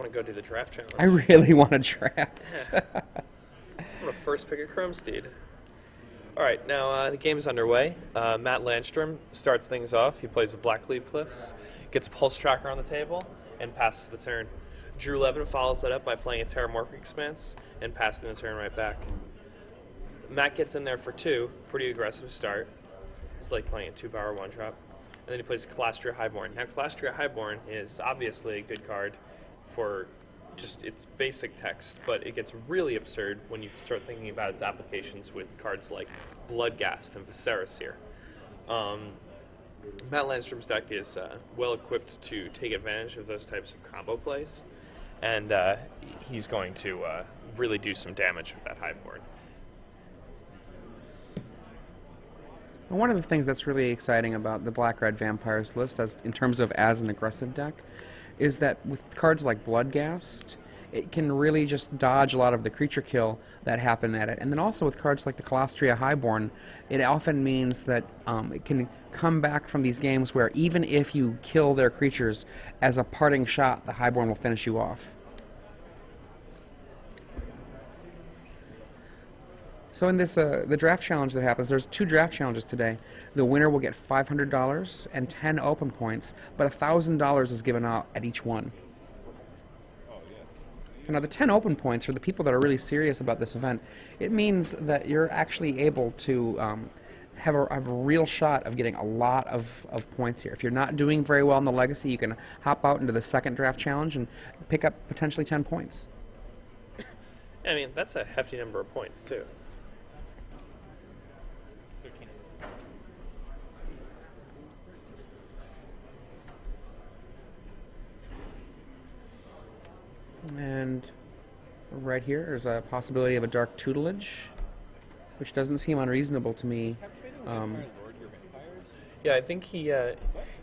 want to go do the draft challenge. I really want to draft. I'm going to first pick a Chrome Steed. All right, now the game is underway. Matt Landstrom starts things off. He plays a Black Leaf Cliffs, gets a Pulse Tracker on the table, and passes the turn. Drew Levin follows that up by playing a Terramorphic Expanse and passing the turn right back. Matt gets in there for 2, pretty aggressive start. It's like playing a 2-power 1-drop. And then he plays Calastria Highborn. Now, Calastria Highborn is obviously a good card for just its basic text, but it gets really absurd when you start thinking about its applications with cards like Bloodghast and Viserys here. Matt Landstrom's deck is well equipped to take advantage of those types of combo plays, and he's going to really do some damage with that Highborn. One of the things that's really exciting about the Black-Red Vampires list, in terms of as an aggressive deck, is that with cards like Bloodghast, it can really just dodge a lot of the creature kill that happen at it. And then also with cards like the Calastria Highborn, it often means that it can come back from these games where even if you kill their creatures, as a parting shot, the Highborn will finish you off. So in this the draft challenge that happens, there's 2 draft challenges today. The winner will get $500 and 10 open points, but $1,000 is given out at each one. Now the 10 open points, for the people that are really serious about this event, it means that you're actually able to have a real shot of getting a lot of points here. If you're not doing very well in the Legacy, you can hop out into the second draft challenge and pick up potentially 10 points. I mean, that's a hefty number of points, too. And right here, there's a possibility of a Dark Tutelage, which doesn't seem unreasonable to me. Yeah, I think he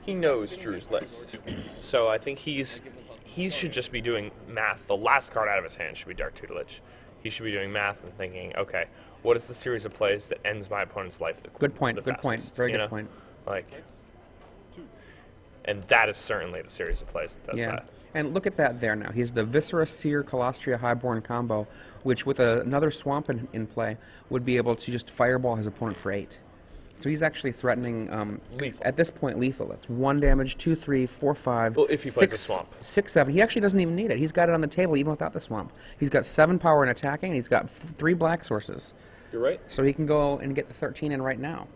knows Drew's list, so I think he should just be doing math. The last card out of his hand should be Dark Tutelage. He should be doing math and thinking, okay, what is the series of plays that ends my opponent's life? Good point. Good point. Very good point. Like, and that is certainly the series of plays that does that. And look at that there now. He's the Viscera Seer Calastria Highborn combo, which with another swamp in play would be able to just fireball his opponent for 8. So he's actually threatening, lethal. At this point, lethal. That's 1 damage, 2, 3, 4, 5. Well, if he plays a swamp. 6, 7. He actually doesn't even need it. He's got it on the table even without the swamp. He's got 7 power in attacking, and he's got 3 black sources. You're right. So he can go and get the 13 in right now.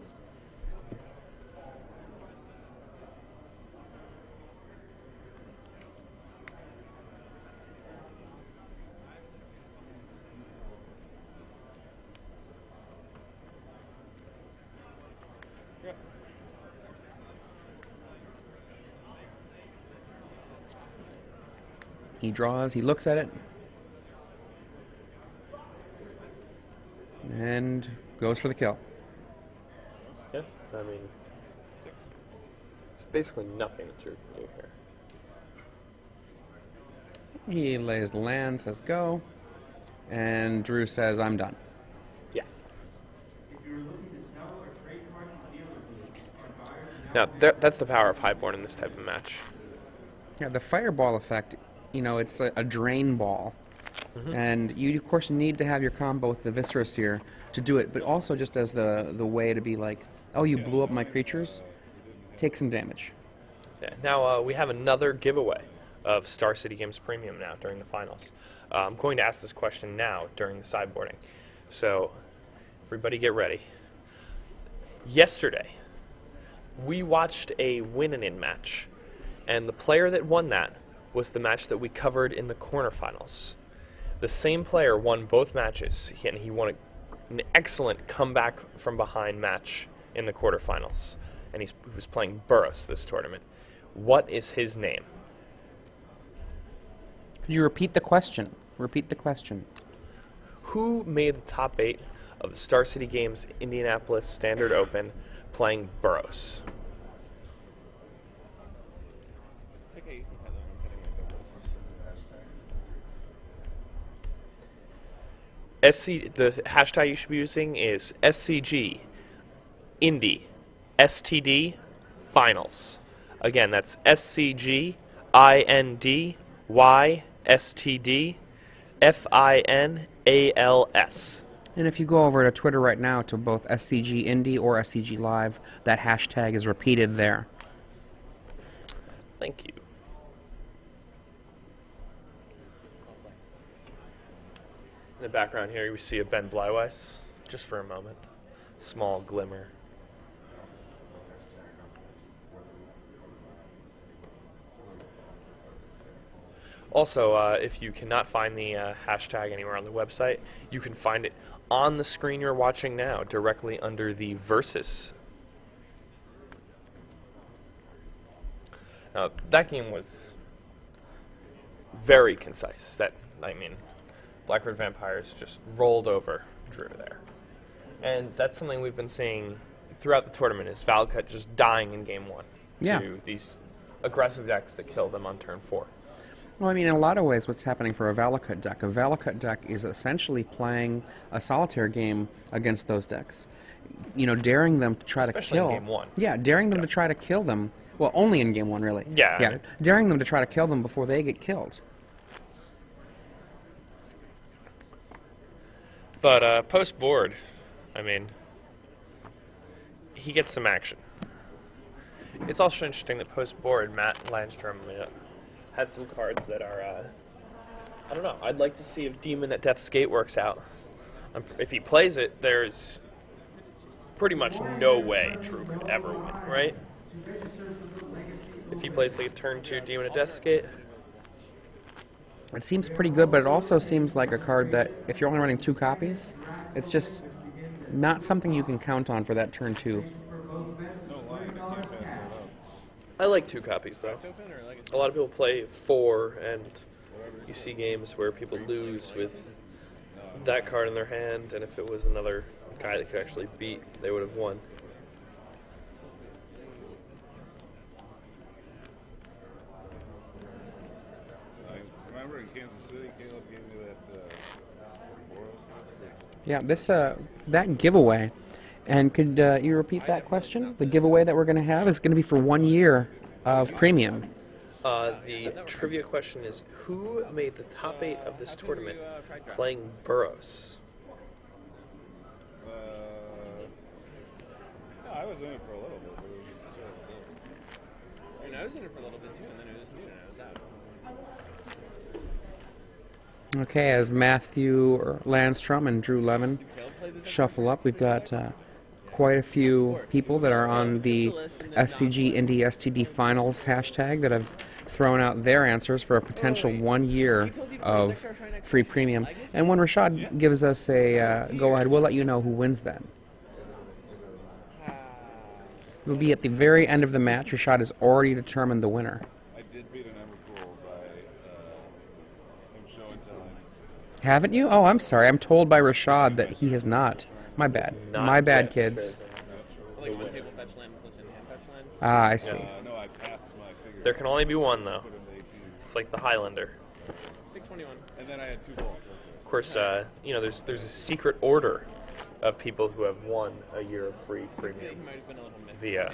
He draws, he looks at it, and goes for the kill. Yeah, I mean, it's basically nothing that Drew can do here. He lays the land, says go, and Drew says, I'm done. Yeah. Now, that's the power of Highborn in this type of match. Yeah, the fireball effect, you know, it's a drain ball. And you, of course, need to have your combo with the Viscera Seer to do it, but also just as the way to be like, oh, you blew up my creatures, take some damage. Yeah. Now, we have another giveaway of Star City Games Premium now during the finals. I'm going to ask this question now during the sideboarding. So, everybody get ready. Yesterday, we watched a win-and-in match, and the player that won that was the match that we covered in the quarterfinals. The same player won both matches, and he won an excellent comeback from behind match in the quarterfinals. And he was playing Burroughs this tournament. What is his name? Could you repeat the question? Repeat the question. Who made the top 8 of the Star City Games Indianapolis Standard Open playing Burroughs? The hashtag you should be using is SCGINDY STD Finals. Again, that's SCGINDY STDFINALS. And if you go over to Twitter right now to both SCGINDY or SCG Live, that hashtag is repeated there. Thank you. In the background here, we see a Ben Bleiweiss, just for a moment. Small glimmer. Also, if you cannot find the hashtag anywhere on the website, you can find it on the screen you're watching now, directly under the Versus. Now, that game was very concise. Black Red Vampires just rolled over Drew there. And that's something we've been seeing throughout the tournament, is Valakut just dying in game one to these aggressive decks that kill them on turn 4. Well, I mean, in a lot of ways, what's happening for a Valakut deck is essentially playing a solitaire game against those decks. You know, daring them to try to kill. Especially in game 1. Yeah, daring them to try to kill them. Well, only in game 1, really. Yeah. Daring them to try to kill them before they get killed. But post-board, I mean, he gets some action. It's also interesting that post-board, Matt Landstrom has some cards that are, I don't know, I'd like to see if Demon at Death's Gate works out. If he plays it, there's pretty much no way Drew could ever win, right? If he plays like a turn 2 Demon at Death's Gate. It seems pretty good, but it also seems like a card that, if you're only running 2 copies, it's just not something you can count on for that turn 2. I like 2 copies, though. A lot of people play 4, and you see games where people lose with that card in their hand, and if it was another guy that could actually beat, they would have won. Remember in Kansas City, Caleb gave me that Yeah, that giveaway. And could you repeat that question? The giveaway that we're going to have is going to be for 1 year of premium. The trivia question is, who made the top 8 of this tournament playing Burroughs? No, I was in it for a little bit, but it was just such a... I mean, I was in it for a little bit too, and then it was me, and I was out. Okay, as Matthew Landstrom and Drew Levin shuffle up, we've got quite a few people that are on the SCGINDY STD Finals hashtag that have thrown out their answers for a potential 1 year of free premium. And when Rashad gives us a go-ahead, we'll let you know who wins that. It'll be at the very end of the match. Rashad has already determined the winner. I did beat an Emrakul by him show and telling. Haven't you? Oh, I'm sorry. I'm told by Rashad that he has not. My bad. My bad, kids. Like one table fetch land plus an hand fetch land. Ah, I see. No, I passed my figure. There can only be one, though. Put him to 18. It's like the Highlander. 621. And then I had 2 balls. Of course, you know, there's a secret order of people who have won a year of free He premium might have been a little missed. via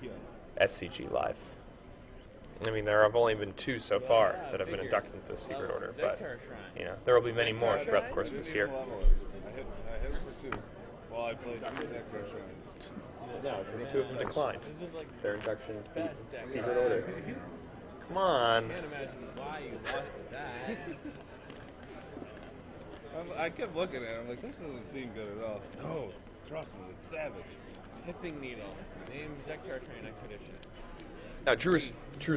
Yes. SCG Live. I mean, there have only been 2 so far that have been inducted into the secret order, but you know, there will be many more throughout the course of this year. I hit him for 2. Well, I played 2 Zekro shrines. No, because 2 of them declined their induction into the secret order. Come on. I can't imagine why you lost that. I kept looking at it. I'm like, this doesn't seem good at all. No, trust me, it's savage. Pithing Needle. Name Zektar Train Expedition. Now, Drew's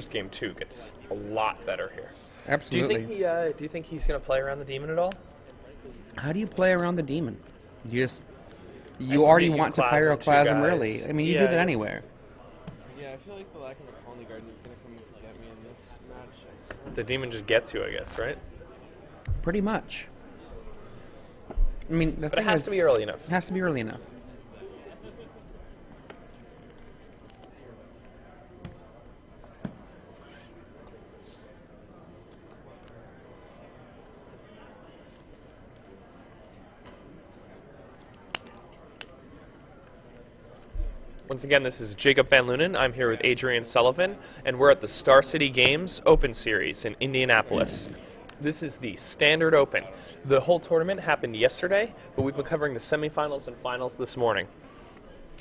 game 2 gets a lot better here. Absolutely. Do you think he's going to play around the demon at all? How do you play around the demon? You already want to pyroclasm early. I mean, you do that anywhere. Yeah, I feel like the lack of a colony garden is going to come to get me in this match. The demon just gets you, I guess, right? Pretty much. I mean, But it has to be early enough. It has to be early enough. Once again, this is Jacob Van Lunen. I'm here with Adrian Sullivan, and we're at the Star City Games Open Series in Indianapolis. This is the Standard Open. The whole tournament happened yesterday, but we've been covering the semifinals and finals this morning.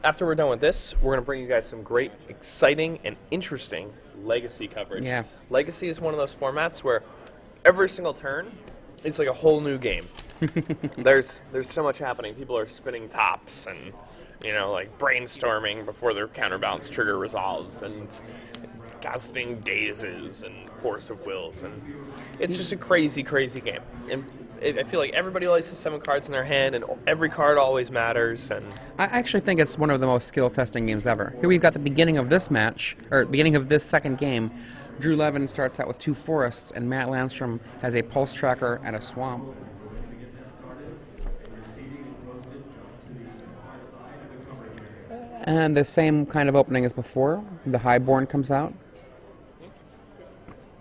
After we're done with this, we're going to bring you guys some great, exciting, and interesting Legacy coverage. Yeah. Legacy is one of those formats where every single turn is like a whole new game. There's so much happening. People are spinning tops and, like brainstorming before their counterbalance trigger resolves and casting dazes and force of wills, and it's just a crazy, crazy game. And I feel like everybody always has 7 cards in their hand, and every card always matters. And I actually think it's one of the most skill-testing games ever. Here we've got the beginning of this match, or beginning of this second game. Drew Levin starts out with 2 forests, and Matt Landstrom has a pulse tracker and a swamp. And the same kind of opening as before. The Highborn comes out.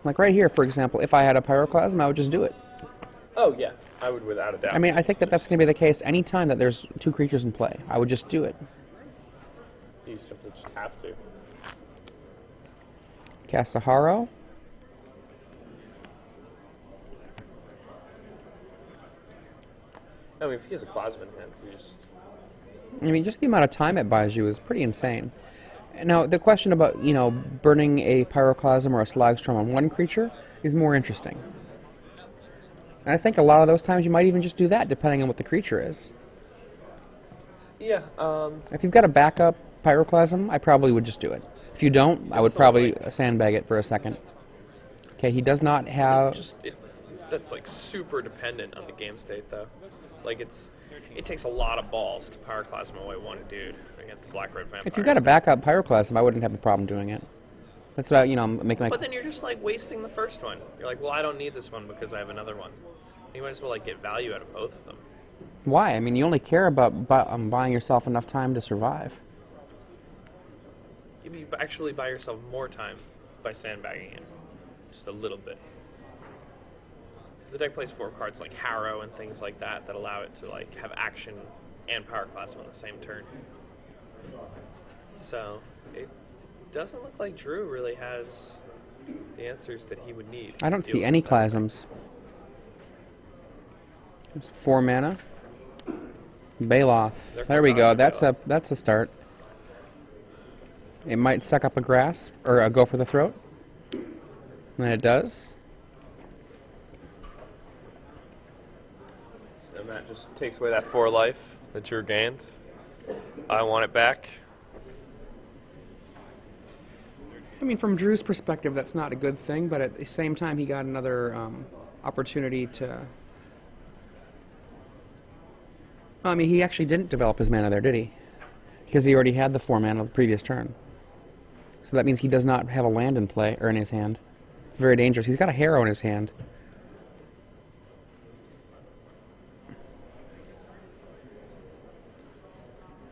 Like right here, for example, if I had a Pyroclasm, I would just do it. oh yeah, I would without a doubt. I mean, I think that that's going to be the case any time that there's 2 creatures in play. I would just do it. You simply just have to. Cast a Harrow. I mean, if he has a Plasma in hand, you just... I mean, just the amount of time it buys you is pretty insane. Now, the question about, burning a Pyroclasm or a Slagstrom on one creature is more interesting. And I think a lot of those times you might even just do that, depending on what the creature is. Yeah, If you've got a backup Pyroclasm, I probably would just do it. If you don't, I would so probably like- sandbag it for a second. Okay, he does not have... that's like super dependent on the game state, though. Like it takes a lot of balls to Pyroclasm away one dude against the black-red vampire. If you've got a backup Pyroclasm, I wouldn't have a problem doing it. That's what make my... But then you're just like wasting the first one. You're like, well, I don't need this one because I have another one. You might as well like get value out of both of them. Why? I mean, you only care about buying yourself enough time to survive. You actually buy yourself more time by sandbagging it, just a little bit. The deck plays 4 cards like Harrow and things like that that allow it to like have action and Pyroclasm on the same turn. So it doesn't look like Drew really has the answers that he would need. I don't to deal see with any this type of thing. Plasms. There's 4 mana. Baloth. There we go. That's a start. It might suck up a grass or a go for the throat. And it does. So Matt just takes away that 4 life that Drew gained. I want it back. I mean, from Drew's perspective, that's not a good thing, but at the same time, he got another opportunity to... I mean, he actually didn't develop his mana there, did he? Because he already had the 4 mana the previous turn. So that means he does not have a land in play, or in his hand. It's very dangerous. He's got a Harrow in his hand.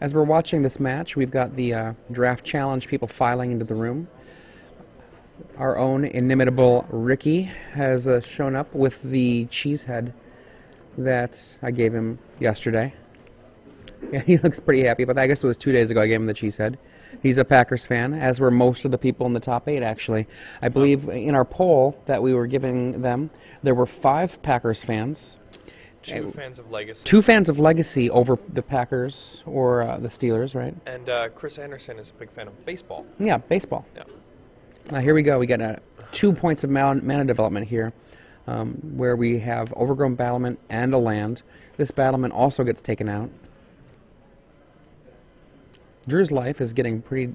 As we're watching this match, we've got the draft challenge people filing into the room. Our own inimitable Ricky has shown up with the cheesehead that I gave him yesterday. Yeah, he looks pretty happy about that. I guess it was 2 days ago I gave him the cheesehead. He's a Packers fan, as were most of the people in the top 8, actually. I believe in our poll that we were giving them, there were 5 Packers fans. 2 fans of Legacy. 2 fans of Legacy over the Packers or the Steelers, right? And Chris Anderson is a big fan of baseball. Yeah, baseball. Yeah. Now here we go. We got 2 points of mana development here, where we have Overgrown Battlement and a land. This battlement also gets taken out. Drew's life is getting pretty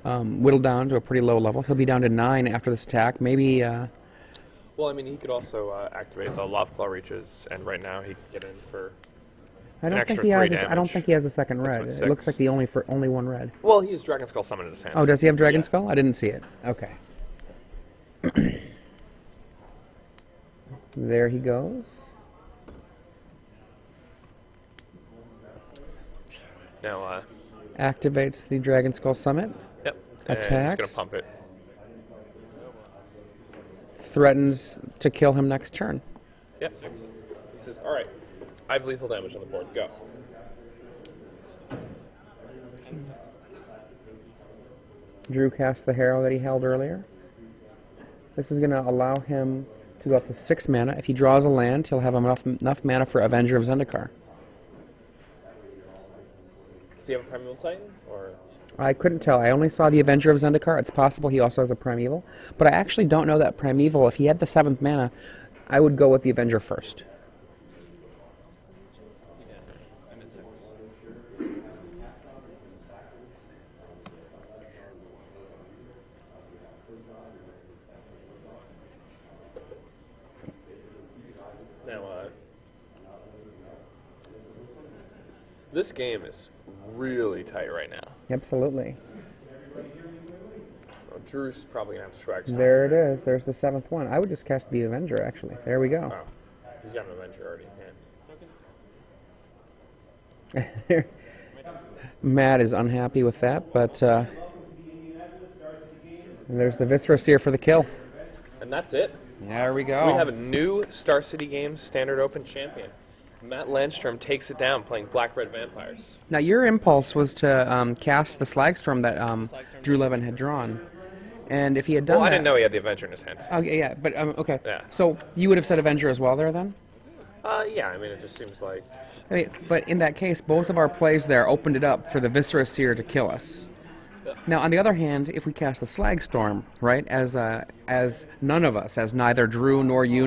whittled down to a pretty low level. He'll be down to 9 after this attack. Maybe... Well, I mean, he could also activate the Loftclaw Reaches, and right now he could get in for I don't think extra he 3 has. damage. I don't think he has a second That's red. what, It looks 6. like the only 1 red. Well, he has Dragon Skull Summon in his hand. Oh, does he have Dragon Yeah. Skull? I didn't see it. Okay. There he goes. Now, Activates the Dragon Skull Summit. yep. And he's Attacks. going to pump it. Threatens to kill him next turn. Yep. He says, all right, I have lethal damage on the board. Go. Drew cast the Harrow that he held earlier. This is going to allow him to go up to 6 mana. If he draws a land, he'll have enough mana for Avenger of Zendikar. Does he have a Primeval Titan? Or I couldn't tell. I only saw the Avenger of Zendikar. It's possible he also has a Primeval. But I actually don't know that Primeval, if he had the 7th mana, I would go with the Avenger first. I'm at 6. now, this game is really tight right now. Absolutely. Well, Drew's probably gonna have to swag some. There it is. There's the 7th one. I would just cast the Avenger, actually. There we go. Oh, he's got an Avenger already in hand. Matt is unhappy with that, but and there's the Viscera Seer for the kill. And that's it. There we go. We have a new Star City Games Standard Open champion. Matt Landstrom takes it down playing Black-Red Vampires. Now, your impulse was to cast the Slagstrom that Drew Levin had drawn. And if he had done Well, I that... didn't know he had the Avenger in his hand. Okay, yeah, but, okay. Yeah. So, you would have said Avenger as well there, then? Yeah, I mean, it just seems like... I mean, but in that case, both of our plays there opened it up for the Viscera Seer to kill us. Now, on the other hand, if we cast the Slagstorm, right, as none of us, as neither Drew nor you nor